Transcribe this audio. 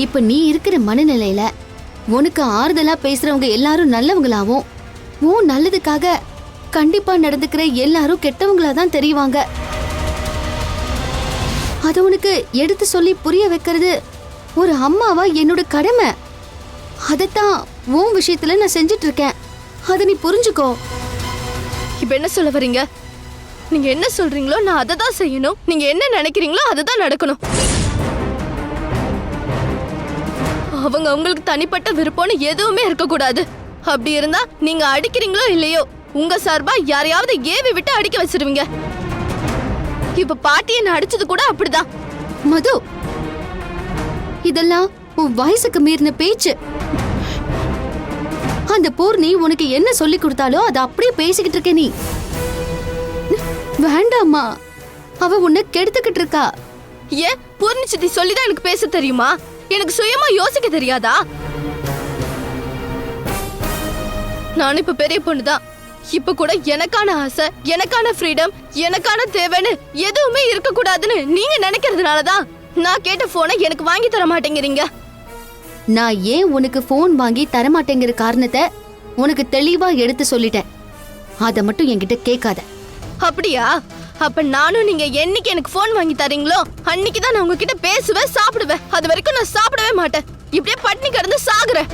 இப்ப நீ இருக்கிற மனநிலையில உனக்கு ஆறுதலா பேசுறவங்க எல்லாரும் நல்லவங்களாவும், உன் நல்லதுக்காக கண்டிப்பா நடந்துக்கிற எல்லாரும் கெட்டவங்களா தான் தெரிவாங்க. அத உனக்கு எடுத்து சொல்லி புரிய வைக்கிறது ஒரு அம்மாவா என்னோட கடமை. அதத்தான் உன் விஷயத்துல நான் செஞ்சிட்டு இருக்கேன். அத நீ புரிஞ்சுக்கோ. இப்ப என்ன சொல்ல வரீங்க? நீங்க என்ன சொல்றீங்களோ நான் அதை தான் செய்யணும். நீங்க என்ன நினைக்கிறீங்களோ அதுதான் நடக்கணும். அவங்க உங்களுக்கு தனிப்பட்ட விருப்பம்னு எதுவுமே இருக்க கூடாது. அப்படி இருந்தா நீங்க அடிக்கிறீங்களோ இல்லையோ உங்க சார்பா யாரையாவது ஏவி விட்டு அடிக்க வச்சிருவீங்க. இப்ப பாட்டி என்ன அடிச்சது கூட அப்படிதான். மது, இதெல்லாம் உன் வயசுக்கு மீறின பேச்சு. அந்த பூர்ணி உனக்கு என்ன சொல்லி கொடுத்தாலோ அதை அப்படியே பேசிக்கிட்டு இருக்க நீ. வேண்டாமா, அவ உன்னை கெடுத்துக்கிட்டு இருக்கா. ஏன் பூர்ணி சித்தி சொல்லிதான் எனக்கு பேச தெரியுமா? எனக்கு சுயமா யோசிக்க தெரியாதா? நான் இப்ப பெரிய பொண்ணுதான். இப்ப கூட எனக்கான ஆசை, எனக்கான ஃப்ரீடம், எனக்கான தேவைன்னு எதுவுமே இருக்க கூடாதுன்னு நீங்க நினைக்கிறதுனாலதான் நான் கேட்ட போனை எனக்கு வாங்கி தர மாட்டேங்கிறீங்க. நான் ஏன் உனக்கு போன் வாங்கி தரமாட்டேங்கிற காரணத்தை உனக்கு தெளிவா எடுத்து சொல்லிட்டேன். அத மட்டும் என்கிட்ட கேட்காத. அப்படியா? அப்ப நானும் நீங்க என்னைக்கு எனக்கு போன் வாங்கி தரீங்களோ அன்னைக்குதான் நான் உங்ககிட்ட பேசுவேன், சாப்பிடுவேன். அது வரைக்கும் நான் சாப்பிடவே மாட்டேன். இப்படியே பட்டினி கிடந்து சாகுறேன்.